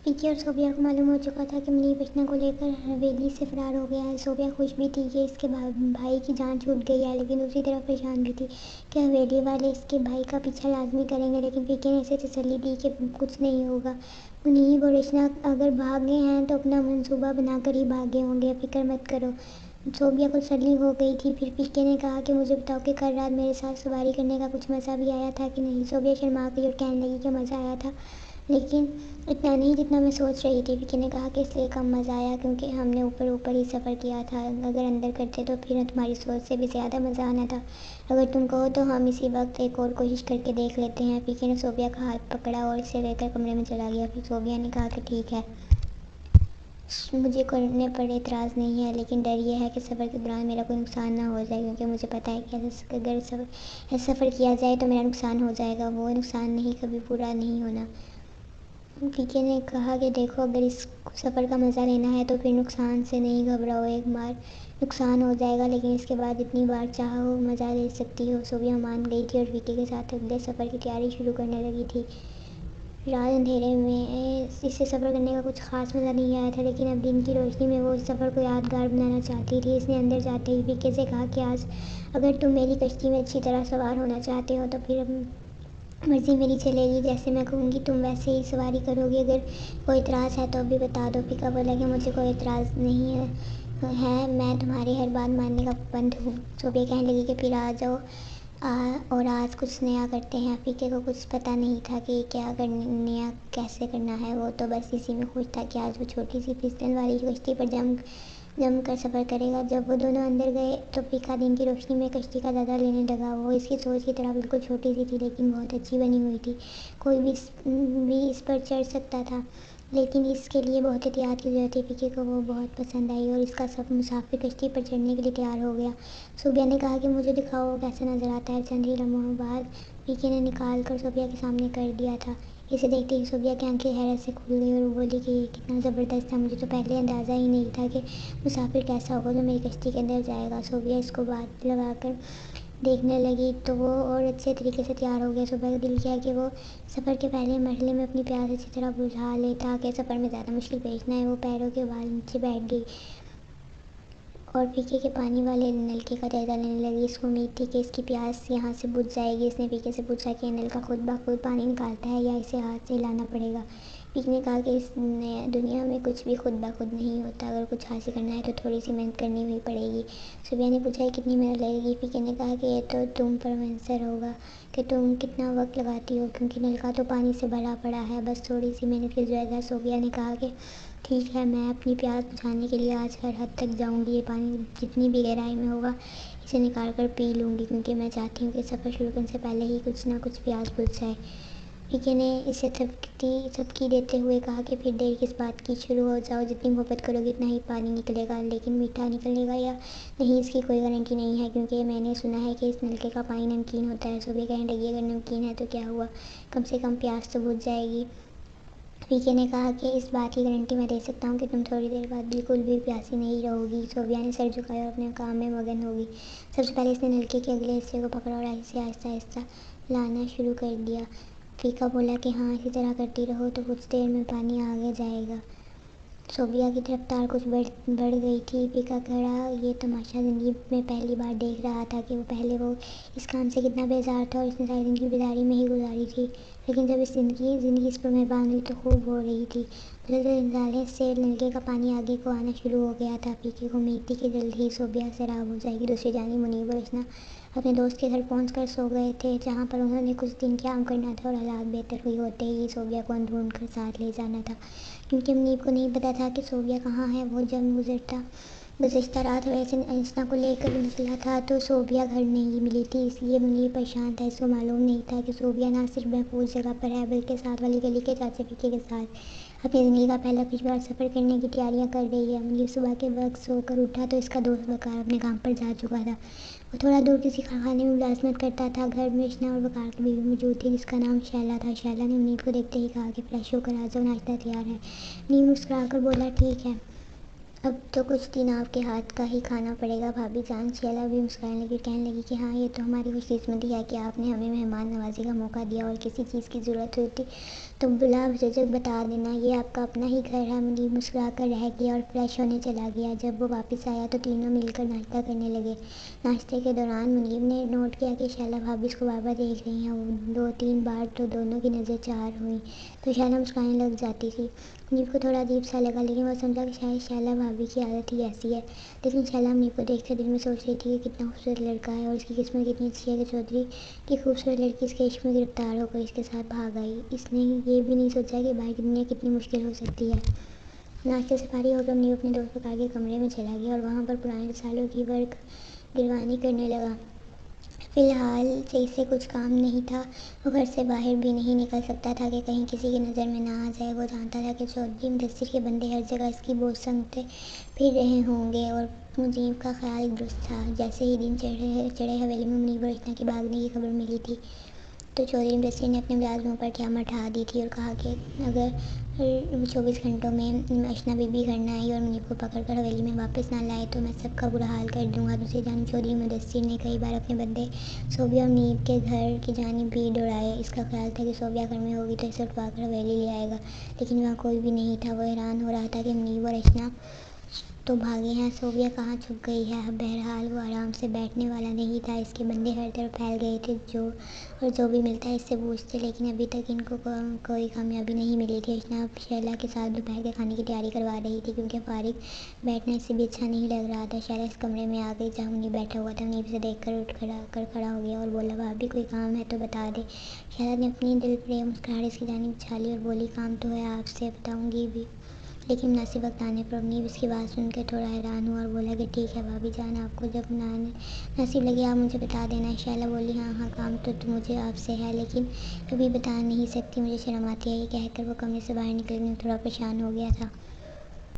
विकी और सोबिया को मालूम हो चुका था कि मुनीब इश्ना को लेकर हवेली से फरार हो गया है। सोबिया खुश भी थी कि इसके भाई की जान छूट गई है, लेकिन दूसरी तरफ परेशान भी थी कि हवेली वाले इसके भाई का पीछा लाजमी करेंगे। लेकिन विकी ने इसे तसल्ली दी कि कुछ नहीं होगा। मुनीब और इश्ना अगर भागे हैं तो अपना मंसूबा बनाकर ही भागे होंगे, फिक्र मत करो। सोबिया को तसल्ली हो गई थी। फिर विकी ने कहा कि मुझे बताओ कि कल रात मेरे साथ सवारी करने का कुछ मज़ा भी आया था कि नहीं। सोबिया शर्मा गई और कहने लगी कि मज़ा आया था, लेकिन इतना नहीं जितना मैं सोच रही थी। विकी ने कहा कि इसलिए कम मज़ा आया क्योंकि हमने ऊपर ऊपर ही सफ़र किया था। अगर अंदर करते तो फिर तुम्हारी सोच से भी ज़्यादा मज़ा आना था। अगर तुम कहो तो हम इसी वक्त एक और कोशिश करके देख लेते हैं। विकी ने सोबिया का हाथ पकड़ा और इसे लेकर कमरे में चला गया। फिर सोबिया ने कहा कि ठीक है, मुझे करने पर एतराज़ नहीं है, लेकिन डर यह है कि सफ़र के दौरान मेरा कोई नुकसान ना हो जाए, क्योंकि मुझे पता है कि अगर सफ़र किया जाए तो मेरा नुकसान हो जाएगा। वो नुकसान नहीं कभी पूरा नहीं होना। विकी ने कहा कि देखो, अगर इस सफ़र का मज़ा लेना है तो फिर नुकसान से नहीं घबराओ। एक बार नुकसान हो जाएगा, लेकिन इसके बाद जितनी बार चाहो मज़ा ले सकती हो। सोबिया मान गई थी और विकी के साथ अगले सफ़र की तैयारी शुरू करने लगी थी। रात अंधेरे में इससे सफ़र करने का कुछ ख़ास मज़ा नहीं आया था, लेकिन अब दिन की रोशनी में वो इस सफ़र को यादगार बनाना चाहती थी। इसने अंदर जाते ही विकी से कहा कि आज अगर तुम मेरी कश्ती में अच्छी तरह सवार होना चाहते हो तो फिर मर्ज़ी मेरी चलेगी। जैसे मैं कहूँगी तुम वैसे ही सवारी करोगी। अगर कोई एतराज़ है तो अभी बता दो। फिका बोला कि मुझे कोई एतराज़ नहीं है, मैं तुम्हारी हर बात मानने का पाबंद हूँ। सोबिया कहने लगी कि फिर आ जाओ और आज कुछ नया करते हैं। फीके को कुछ पता नहीं था कि क्या करने या कैसे करना है। वो तो बस इसी में खुश था कि आज वो छोटी सी फिसलन वाली कश्ती पर जम कर सफ़र करेगा। जब वो दोनों अंदर गए तो फीका दिन की रोशनी में कश्ती का दादा लेने लगा। वो इसकी सोच की तरह बिल्कुल छोटी सी थी, लेकिन बहुत अच्छी बनी हुई थी। कोई भी इस पर चढ़ सकता था, लेकिन इसके लिए बहुत एहतियात की ज़रूरत थी। फीके को वो बहुत पसंद आई और इसका सब मुसाफिर कश्ती पर चढ़ने के लिए तैयार हो गया। सोबिया ने कहा कि मुझे दिखाओ वो कैसा नज़र आता है। चंद ही लम्हों बाद फीके ने निकाल कर सोबिया के सामने कर दिया था। इसे देखते ही सोबिया की आंखें हैरत से खुल गई और वो बोली कि ये कितना ज़बरदस्त था। मुझे तो पहले अंदाज़ा ही नहीं था कि मुसाफिर कैसा होगा जो मेरी कश्ती के अंदर जाएगा। सोबिया इसको बात लगाकर देखने लगी तो वो और अच्छे तरीके से तैयार हो गया। सोबिया का दिल किया कि वो सफ़र के पहले मरहले में अपनी प्यास अच्छी तरह बुझा ले ताकि सफ़र में ज़्यादा मुश्किल पेश न आए। वो पैरों के बाल नीचे बैठ गई और फीके के पानी वाले नलके का जायज़ा लेने लगी। इसको उम्मीद थी कि इसकी प्यास यहाँ से बुझ जाएगी। इसने फीके से पूछा कि नलका खुद ब खुद पानी निकालता है या इसे हाथ से हिलाना पड़ेगा। फीके ने कहा कि इस दुनिया में कुछ भी खुद ब खुद नहीं होता। अगर कुछ हासिल करना है तो थोड़ी सी मेहनत करनी भी पड़ेगी। सोबिया ने पूछा कितनी मेहनत लगेगी। फीके ने कहा कि ये तो तुम पर मुनहसर होगा कि तुम कितना वक्त लगाती हो, क्योंकि नलका तो पानी से भरा पड़ा है। बस थोड़ी सी मेहनत की ज़रूरत है। सोबिया ने कहा कि ठीक है, मैं अपनी प्यास बुझाने के लिए आज हर हद तक जाऊंगी। ये पानी जितनी भी गहराई में होगा इसे निकाल कर पी लूँगी, क्योंकि मैं चाहती हूँ कि सफ़र शुरू करने से पहले ही कुछ ना कुछ प्यास बुझ जाए। फीके ने इसे थपकी देते हुए कहा कि फिर देर किस बात की, शुरू हो जाओ। जितनी मोहब्बत करोगे इतना ही पानी निकलेगा, लेकिन मीठा निकलेगा या नहीं इसकी कोई गारंटी नहीं है, क्योंकि मैंने सुना है कि इस नलके का पानी नमकीन होता है। सोबिया कहने लगी अगर नमकीन है तो क्या हुआ, कम से कम प्यास तो बुझ जाएगी। फीके ने कहा कि इस बात की गारंटी मैं दे सकता हूँ कि तुम थोड़ी देर बाद बिल्कुल भी प्यासी नहीं रहोगी। सोबिया ने सर झुकाया और अपने काम में मगन होगी। सबसे पहले इसने नलके के अगले हिस्से को पकड़ा और ऐसे आहिस्ता आहिस्ता लाना शुरू कर दिया। फीका बोला कि हाँ, इसी तरह करती रहो तो कुछ देर में पानी आगे जाएगा। सोबिया की रफ्तार कुछ बढ़ गई थी। फीका खड़ा ये तमाशा ज़िंदगी में पहली बार देख रहा था कि वो इस काम से कितना बेजार था और इसने सारी ज़िंदगी बेजारी में ही गुजारी थी। लेकिन जब इस ज़िंदगी इस पर मेहरबान हुई तो खूब हो रही थी। धीरे से नलके का पानी आगे को आना शुरू हो गया था। फीके को उम्मीद थी कि जल्द ही सोबिया सैराब हो जाएगी। दूसरी जानिब मुनीब और इस्ना अपने दोस्त के घर पहुंचकर सो गए थे, जहां पर उन्होंने कुछ दिन क्या करना था और हालात बेहतर हुई होते ही सोबिया को ढूंढ कर साथ ले जाना था, क्योंकि मुनीब को नहीं पता था कि सोबिया कहाँ है। वो जब गुज़श्ता रात वैसे इस्ना को लेकर निकला था तो सोबिया घर नहीं मिली थी, इसलिए मुनीब परेशान था। इसको मालूम नहीं था कि सोबिया ना सिर्फ महफूज जगह पर है बल्कि साथ वाली गली के चाचा फीके के साथ अपनी ज़िंदगी का पहला पिछवाड़ सफ़र करने की तैयारियां कर रही है। मुनीब सुबह के वक्त सोकर उठा तो इसका दोस्त वकार अपने काम पर जा चुका था। वो थोड़ा दूर किसी कारखाने में मुलाजमत करता था। घर में इस्ना और वकार की बीवी मौजूद थी, जिसका नाम शैला था। शैला ने मुनीब को देखते ही कहा कि फ्रेश होकर आ जाओ, नाश्ता तैयार है। मुनीब मुस्कुरा कर बोला ठीक है। अब तो कुछ दिन आपके हाथ का ही खाना पड़ेगा भाभी जान। शैला भी मुस्कुराने लगी, कहने लगी कि हाँ, ये तो हमारी खुशकिस्मती है कि आपने हमें मेहमान नवाजी का मौका दिया, और किसी चीज़ की ज़रूरत होती तो बिला झिझक बता देना, ये आपका अपना ही घर है। मुनीब मुस्कुरा कर रह गया और फ्रेश होने चला गया। जब वो वापस आया तो तीनों मिलकर नाश्ता करने लगे। नाश्ते के दौरान मुनीब ने नोट किया कि शैला भाभी इसको बार बार देख रही हैं। वो 2-3 बार तो दोनों की नज़र चार हुई तो शैला मुस्कुराने लग जाती थी। मुनीब को थोड़ा अजीब सा लगा, लेकिन वह समझा कि शायद शैला भाभी की आदत ही ऐसी है। लेकिन शैला मुनीब को देखकर दिल में सोच रही थी कि कितना खूबसूरत लड़का है, और उसकी किस्मत कितनी अच्छी है कि चौधरी की खूबसूरत लड़की इसके इश्क में गिरफ्तार होकर इसके साथ भाग आई। इसने ये भी नहीं सोचा कि बाहर की दुनिया कितनी मुश्किल हो सकती है। नाश्ते से फारिग होकर मुनीब अपने दोस्त प्रकार के कमरे में चला गया और वहाँ पर पुराने रसालों की वर्क गिरवानी करने लगा। फिलहाल से इसे कुछ काम नहीं था। वो घर से बाहर भी नहीं निकल सकता था कि कहीं किसी की नज़र में ना आ जाए। वो जानता था कि चौधरी मुदस्सिर के बंदे हर जगह इसकी बोझ समझते फिर रहे होंगे, और मुनीब का ख्याल दुरुस्त था। जैसे ही दिन चढ़े हवेली में मुनीब और रचना के भागने की खबर मिली थी तो चौधरी मुदस्सिर ने अपने मुलाज़िमों पर क़यामत ढा दी थी और कहा कि अगर 24 घंटों में अशना बीबी घर न आई और मुनीब को पकड़कर हवेली में वापस ना लाए तो मैं सबका बुरा हाल कर दूंगा। दूसरी जानिब चौधरी मुदस्सिर ने कई बार अपने बंदे सोबिया और मुनीब के घर की जानिब भी दौड़ाए। इसका ख्याल था कि सोबिया घर में होगी तो इसे उठवाकर हवेली ले आएगा, लेकिन वहाँ कोई भी नहीं था। वो हैरान हो रहा था कि मुनीब और अशना तो भागे हैं, सोबिया कहाँ छुप गई है। बहरहाल वो आराम से बैठने वाला नहीं था। इसके बंदे हर तरफ फैल गए थे, जो भी मिलता है इससे पूछते, लेकिन अभी तक इनको कोई कामयाबी नहीं मिली थी। अर्चना शैला के साथ दोपहर के खाने की तैयारी करवा रही थी, क्योंकि फारिग बैठना इससे भी अच्छा नहीं लग रहा था। शैला इस कमरे में आ गई जहाँ मुनीब बैठा हुआ था। मुनीब से देखकर उठ खड़ा हो गया और बोला, भाभी कोई काम है तो बता दे। शैला ने अपनी दिल प्रेम मुस्कुराहट इसकी जानिब छाली और बोली, काम तो है, आपसे बताऊंगी भी, लेकिन मुनासिब वक्त आने पर। मुनीब इसकी बात सुनकर थोड़ा हैरान हुआ और बोला कि ठीक है भाभी जान, आपको जब मुनासिब लगे आप मुझे बता देना। शैला बोली, हाँ हाँ, काम तो मुझे आपसे है, लेकिन अभी बता नहीं सकती, मुझे शर्म आती है। ये कहकर वो कमरे से बाहर निकलने में थोड़ा परेशान हो गया था।